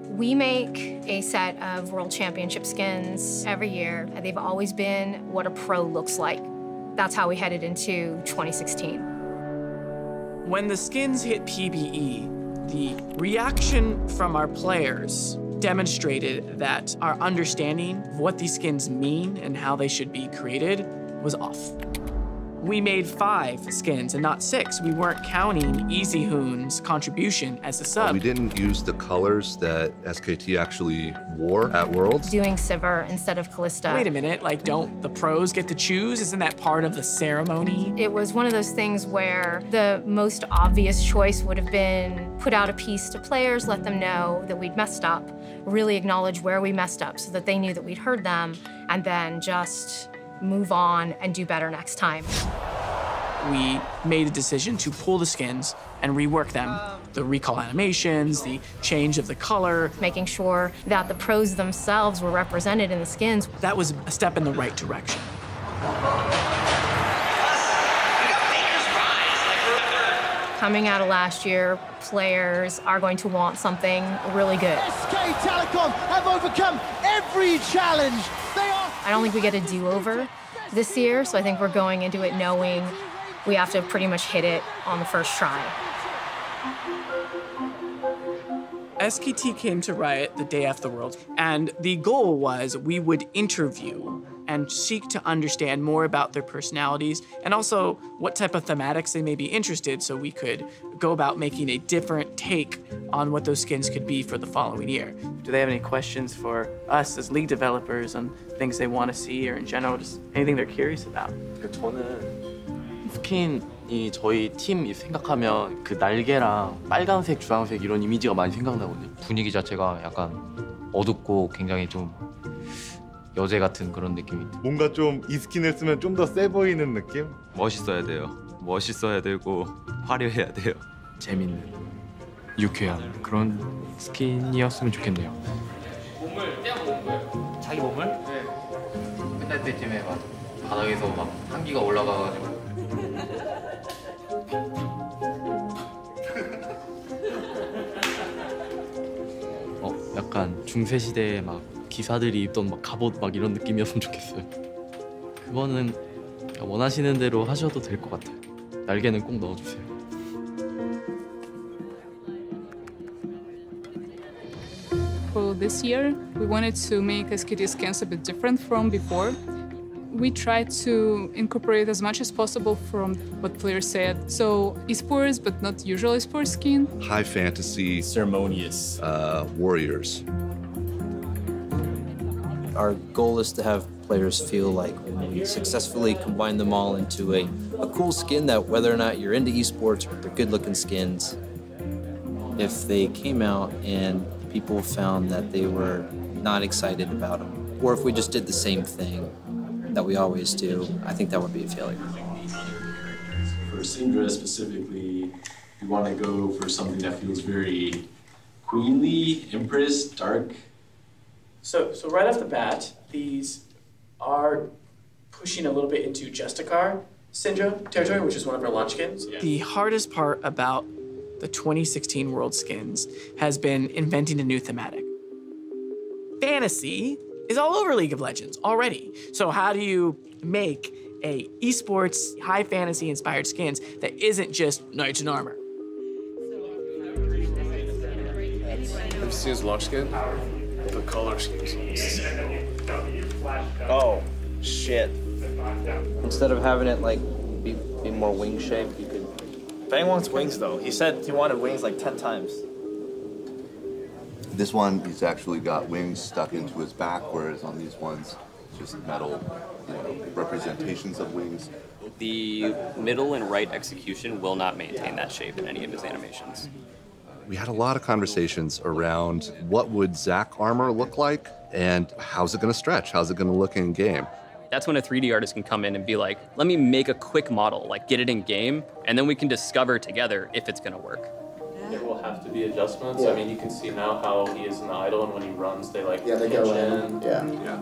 We make a set of World Championship skins every year, and they've always been what a pro looks like. That's how we headed into 2016. When the skins hit PBE, the reaction from our players demonstrated that our understanding of what these skins mean and how they should be created was off. We made 5 skins and not 6. We weren't counting Easy Hoon's contribution as a sub. We didn't use the colors that SKT actually wore at Worlds. Doing Sivir instead of Callista. Wait a minute, like, don't the pros get to choose? Isn't that part of the ceremony? It was one of those things where the most obvious choice would have been put out a piece to players, let them know that we'd messed up, really acknowledge where we messed up so that they knew that we'd heard them, and then just move on and do better next time. We made a decision to pull the skins and rework them. The recall animations, the change of the color. Making sure that the pros themselves were represented in the skins. That was a step in the right direction. Coming out of last year, players are going to want something really good. SK Telecom have overcome every challenge. I don't think we get a do-over this year, so I think we're going into it knowing we have to pretty much hit it on the first try. SKT came to Riot the day after the Worlds, and the goal was we would interview and seek to understand more about their personalities and also what type of thematics they may be interested so we could go about making a different take on what those skins could be for the following year. Do they have any questions for us as league developers on things they want to see or in general, just anything they're curious about? 저는 스킨이 저희 팀 생각하면 그 날개랑 빨간색, 주황색 이런 이미지가 많이 생각나거든요. 분위기 자체가 약간 어둡고 굉장히 좀 여제 같은 그런 느낌이. 뭔가 좀 이 스킨을 쓰면 좀 더 세 보이는 느낌? 멋있어야 돼요. 멋있어야 되고 화려해야 돼요. 재밌는, 유쾌한 그런 스킨이었으면 좋겠네요. 몸을 떼어보는 거예요. 자기 몸을? 네. 끝날 때쯤에 막 바닥에서 막 한기가 올라가가지고. 약간 중세 시대에 막 기사들이 입던 막 갑옷 막 이런 느낌이었으면 좋겠어요. 그거는 원하시는 대로 하셔도 될 것 같아요. 날개는 꼭 넣어주세요. For this year, we wanted to make SKT skins a bit different from before. We tried to incorporate as much as possible from what players said. So esports, but not usual esports skin. High fantasy, Ceremonious. warriors. Our goal is to have players feel like when we successfully combine them all into a cool skin that whether or not you're into esports or they're good-looking skins, if they came out and people found that they were not excited about them, or if we just did the same thing that we always do, I think that would be a failure. For Syndra specifically, we want to go for something that feels very queenly, empress, dark. So right off the bat, these are pushing a little bit into Justicar Syndra territory, which is one of our launch skins. Yeah. The hardest part about the 2016 World Skins has been inventing a new thematic. Fantasy is all over League of Legends already. So how do you make a esports, high fantasy inspired skins that isn't just knights in armor? Have you seen his launch skin? The color schemes. Oh, shit. Instead of having it like be more wing shaped, you could. Bang wants wings though. He said he wanted wings like 10 times. This one, he's actually got wings stuck into his back, whereas on these ones, just metal, representations of wings. The middle and right execution will not maintain that shape in any of his animations. We had a lot of conversations around what would Zach armor look like and how's it going to stretch? How's it going to look in game? That's when a 3D artist can come in and be like, let me make a quick model, like get it in game, and then we can discover together if it's going to work. There will have to be adjustments. Yeah. I mean, you can see now how he is in the idle, and when he runs, they like they go in. Yeah.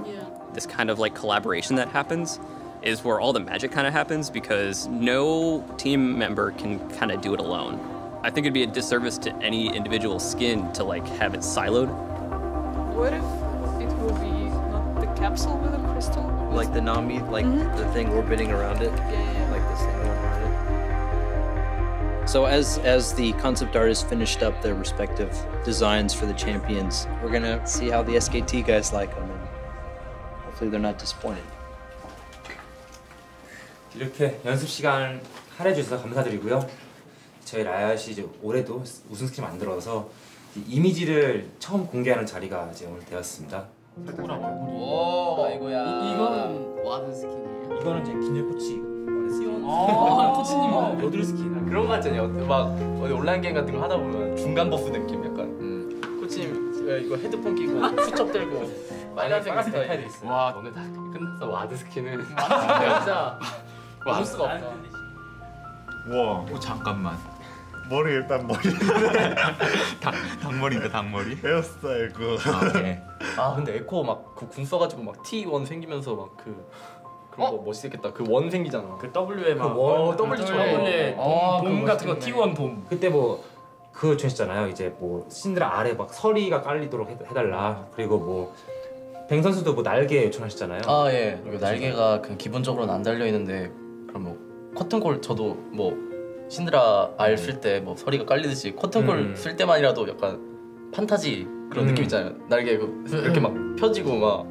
This kind of like collaboration that happens is where all the magic kind of happens because no team member can kind of do it alone. I think it'd be a disservice to any individual skin to like have it siloed. What if it will be not the capsule with a crystal? Like the Nami, like the thing orbiting around it? Yeah. Like this thing going around it. So as the concept artists finished up their respective designs for the champions, we're gonna see how the SKT guys like them, and hopefully they're not disappointed. 이렇게 연습 시간 할애해 주셔서 감사드리고요. 저희 라이엇이 이제 올해도 우승 스킨 만들어서 이미지를 처음 공개하는 자리가 이제 오늘 되었습니다. 오, 이거야. 이거는 와드 스킨이에요? 이거는 이제 기념 코치. 코치님 여드름 스킨. 그런 거 같잖아요. 막 어디 온라인 게임 같은 거 하다 보면 중간 버스 느낌 약간. 코치님 이거 헤드폰 끼고 수첩 들고 빨간색 스타일 있어요. 와, 오늘 다 끝났어. 와드 스킨은 진짜 볼 수가 없어. 와, 잠깐만. 머리 일단 머리. 닭머리인데 닭머리? 헤어스타일 그. 오케이. 아 근데 에코 막 그 궁 써가지고 막 T1 생기면서 막 그런 거 멋있겠다. 그 원 생기잖아. 그 W에 막 W 돔 같은 거 T1 돔. 그때 뭐 그거 주셨잖아요. 이제 뭐 신드라 아래 막 서리가 깔리도록 해달라. 그리고 뭐 뱅 선수도 뭐 날개 요청하셨잖아요. 아 예. 그리고 날개가 그 기본적으로는 안 달려 있는데 그럼 뭐 커튼콜 저도 뭐 신드라 알 쓸 때 뭐 서리가 깔리듯이 커튼콜 쓸 때만이라도 약간 판타지 그런 느낌 있잖아요. 날개 이렇게 막 펴지고 막.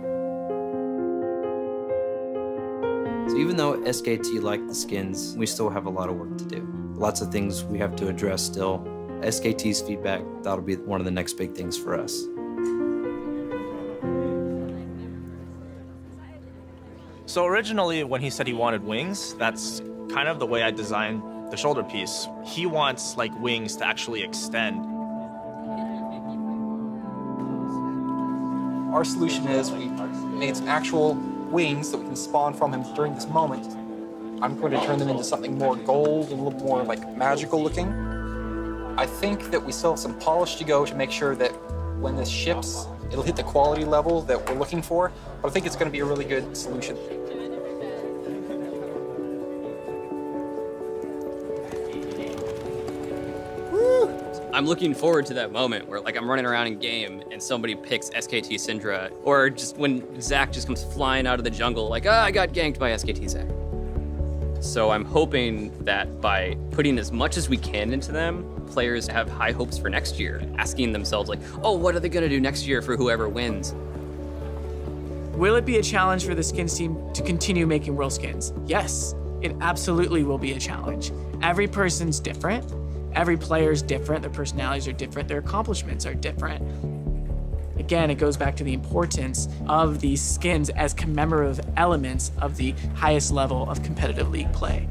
So even though SKT liked the skins, we still have a lot of work to do. Lots of things we have to address still. SKT's feedback, that'll be one of the next big things for us. So originally, when he said he wanted wings, that's kind of the way I designed the shoulder piece. He wants like wings to actually extend. Our solution is we made some actual wings that we can spawn from him during this moment. I'm going to turn them into something more gold and a little more like magical looking. I think that we still have some polish to go to make sure that when this ships, it'll hit the quality level that we're looking for, but I think it's going to be a really good solution. I'm looking forward to that moment where like I'm running around in game and somebody picks SKT Syndra, or just when Zach just comes flying out of the jungle like, I got ganked by SKT Zach. So I'm hoping that by putting as much as we can into them, players have high hopes for next year, asking themselves like, oh, what are they gonna do next year for whoever wins? Will it be a challenge for the skins team to continue making world skins? Yes, it absolutely will be a challenge. Every person's different. Every player's different, their personalities are different, their accomplishments are different. Again, it goes back to the importance of these skins as commemorative elements of the highest level of competitive league play.